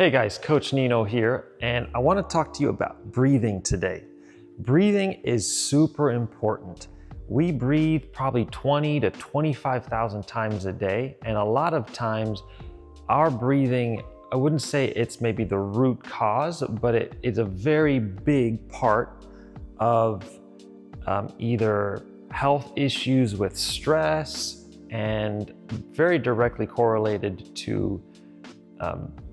Hey guys, Coach Nino here, and I want to talk to you about breathing today. Breathing is super important. We breathe probably 20 to 25,000 times a day, and a lot of times our breathing, I wouldn't say it's maybe the root cause, but it is a very big part of either health issues with stress and very directly correlated to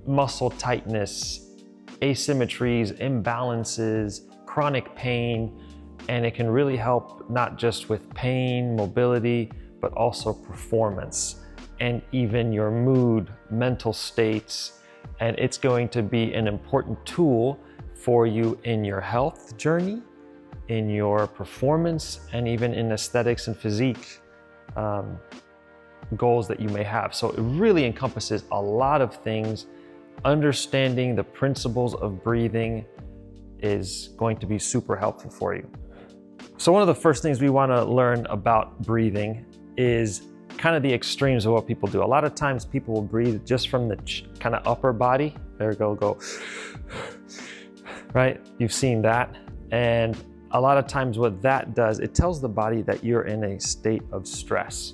muscle tightness, asymmetries, imbalances, chronic pain, and it can really help not just with pain, mobility, but also performance and even your mood, mental states. And it's going to be an important tool for you in your health journey, in your performance, and even in aesthetics and physique goals that you may have. So it really encompasses a lot of things. Understanding the principles of breathing is going to be super helpful for you. So one of the first things we want to learn about breathing is kind of the extremes of what people do. A lot of times people will breathe just from the kind of upper body. There go, right? You've seen that. And a lot of times what that does, it tells the body that you're in a state of stress.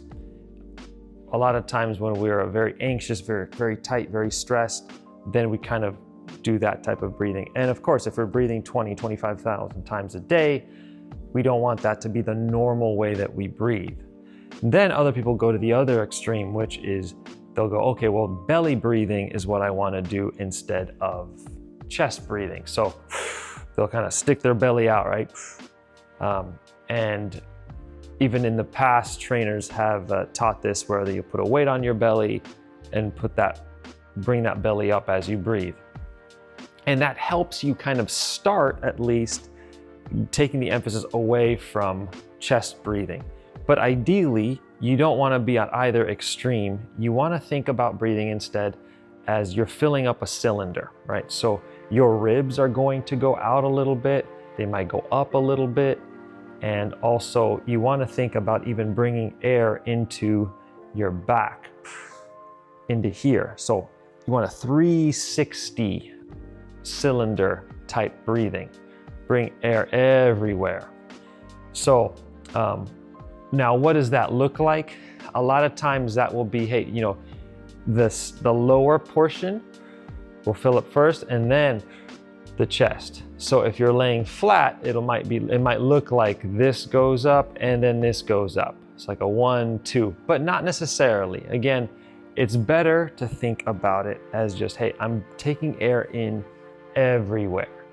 A lot of times when we're very anxious, very tight, very stressed, then we kind of do that type of breathing. And of course, if we're breathing 20, 25,000 times a day, we don't want that to be the normal way that we breathe. Then other people go to the other extreme, which is they'll go, okay, well, belly breathing is what I want to do instead of chest breathing. So they'll kind of stick their belly out, right? And even in the past, trainers have taught this where you put a weight on your belly and bring that belly up as you breathe. And that helps you kind of start at least taking the emphasis away from chest breathing. But ideally, you don't want to be at either extreme. You want to think about breathing instead as you're filling up a cylinder, right? So your ribs are going to go out a little bit. They might go up a little bit. And also you want to think about even bringing air into your back, into here. So you want a 360 cylinder type breathing. Bring air everywhere. So now what does that look like? A lot of times that will be, hey, the lower portion will fill up first and then the chest. So if you're laying flat, it might look like this goes up and then this goes up. It's like a 1, 2, but not necessarily. Again, it's better to think about it as just, hey, I'm taking air in everywhere.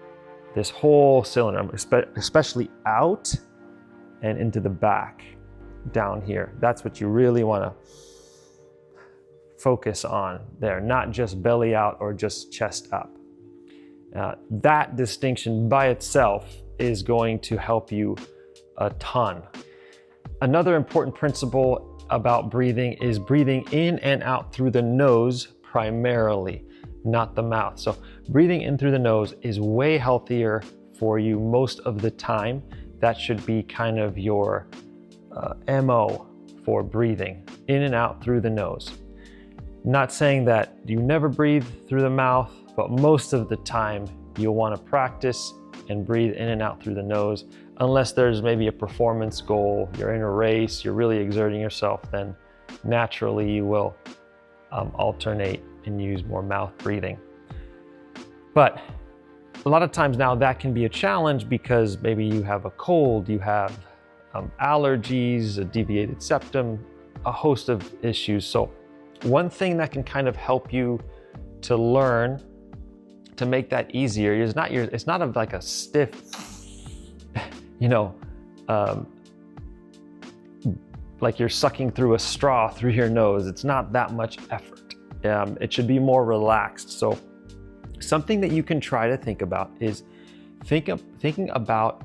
This whole cylinder, especially out and into the back down here. That's what you really want to focus on there, not just belly out or just chest up. That distinction by itself is going to help you a ton. Another important principle about breathing is breathing in and out through the nose primarily, not the mouth. So breathing in through the nose is way healthier for you most of the time. That should be kind of your MO for breathing in and out through the nose. Not saying that you never breathe through the mouth, but most of the time you'll want to practice and breathe in and out through the nose. Unless there's maybe a performance goal, you're in a race, you're really exerting yourself, then naturally you will alternate and use more mouth breathing. But a lot of times now that can be a challenge because maybe you have a cold, you have allergies, a deviated septum, a host of issues. So one thing that can kind of help you to learn to make that easier is it's not like a stiff, like you're sucking through a straw through your nose. It's not that much effort. It should be more relaxed. So something that you can try to think about is thinking about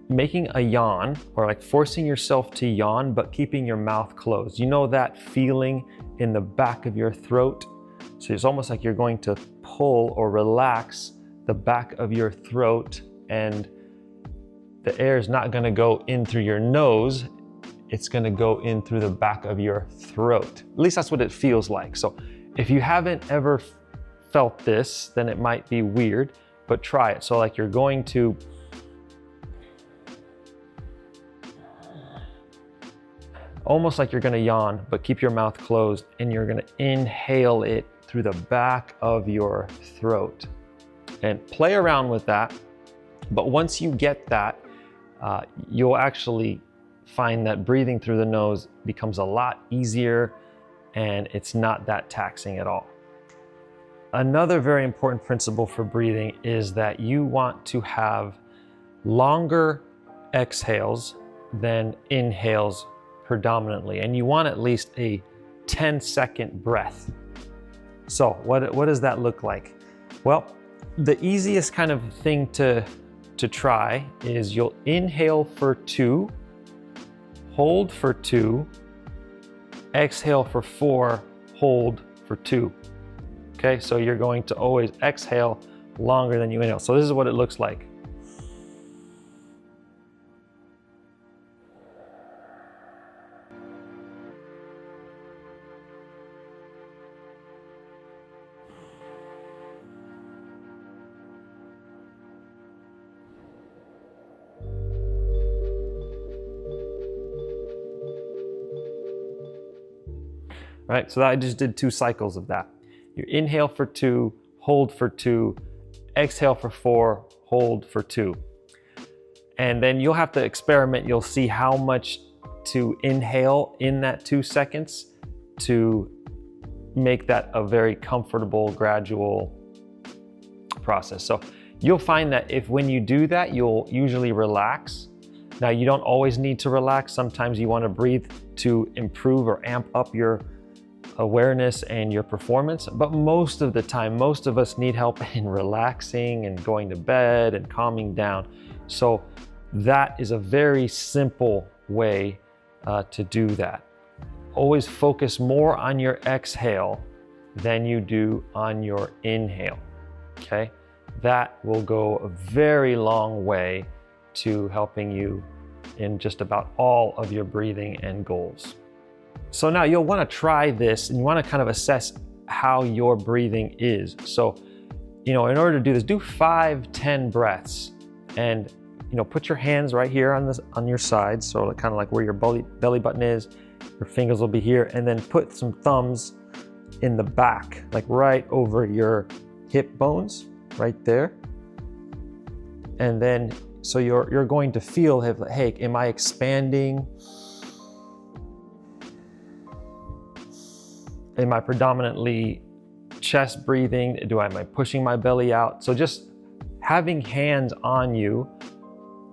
making a yawn or like forcing yourself to yawn, but keeping your mouth closed. You know that feeling in the back of your throat? So it's almost like you're going to pull or relax the back of your throat and the air is not going to go in through your nose. It's going to go in through the back of your throat. At least that's what it feels like. So if you haven't ever felt this, then it might be weird, but try it. So like you're going to almost like you're gonna yawn, but keep your mouth closed, and you're gonna inhale it through the back of your throat. And play around with that. But once you get that, you'll actually find that breathing through the nose becomes a lot easier, and it's not that taxing at all. Another very important principle for breathing is that you want to have longer exhales than inhales predominantly, and you want at least a 10-second breath. So what does that look like? Well, the easiest kind of thing to try is you'll inhale for 2, hold for 2, exhale for 4, hold for 2. Okay, so you're going to always exhale longer than you inhale. So this is what it looks like. All right, so I just did 2 cycles of that. You inhale for 2, hold for 2, exhale for 4, hold for 2. And then you'll have to experiment. You'll see how much to inhale in that 2 seconds to make that a very comfortable, gradual process. So you'll find that when you do that, you'll usually relax. Now, you don't always need to relax. Sometimes you want to breathe to improve or amp up your awareness and your performance, but most of the time, most of us need help in relaxing and going to bed and calming down. So that is a very simple way to do that. Always focus more on your exhale than you do on your inhale, okay? That will go a very long way to helping you in just about all of your breathing and goals. So now you'll want to try this, and you want to kind of assess how your breathing is. So, in order to do this, do 5-10 breaths, and put your hands right here on your sides, so kind of like where your belly button is. Your fingers will be here, and then put some thumbs in the back, like right over your hip bones, right there. And then, so you're going to feel, hey, am I expanding? Am I predominantly chest breathing? Am I pushing my belly out? So just having hands on you,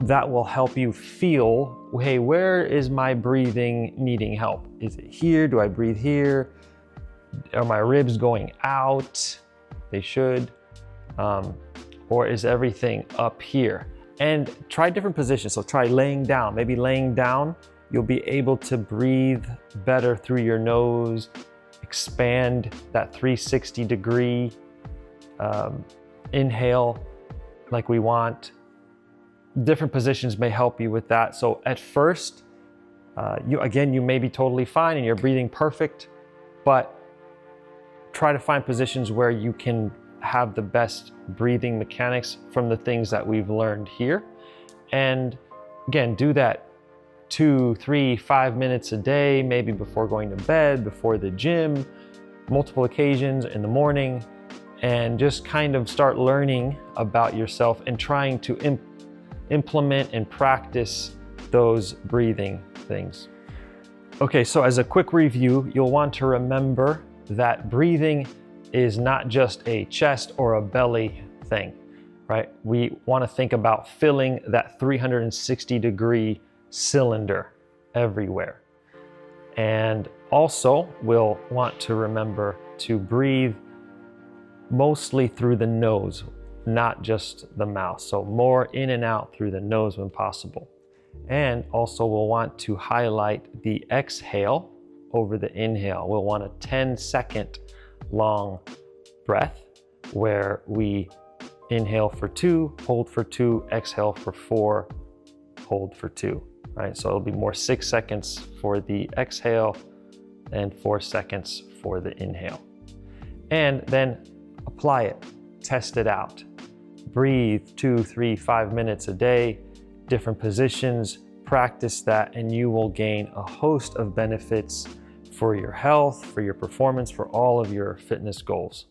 that will help you feel, hey, where is my breathing needing help? Is it here? Do I breathe here? Are my ribs going out? They should. Or is everything up here? And try different positions. So try laying down. Maybe laying down, you'll be able to breathe better through your nose, expand that 360-degree inhale like we want. Different positions may help you with that. So at first, you may be totally fine and you're breathing perfect, but try to find positions where you can have the best breathing mechanics from the things that we've learned here. And again, do that 2, 3, 5 minutes a day, maybe before going to bed, before the gym, multiple occasions in the morning, and just kind of start learning about yourself and trying to implement and practice those breathing things. Okay, so as a quick review, you'll want to remember that breathing is not just a chest or a belly thing, right? We want to think about filling that 360-degree cylinder everywhere. And also we'll want to remember to breathe mostly through the nose, not just the mouth. So more in and out through the nose when possible. And also we'll want to highlight the exhale over the inhale. We'll want a 10-second long breath where we inhale for 2, hold for 2, exhale for 4, hold for 2. Right, so it'll be more 6 seconds for the exhale and 4 seconds for the inhale. And then apply it, test it out. Breathe 2, 3, 5 minutes a day, different positions, practice that, and you will gain a host of benefits for your health, for your performance, for all of your fitness goals.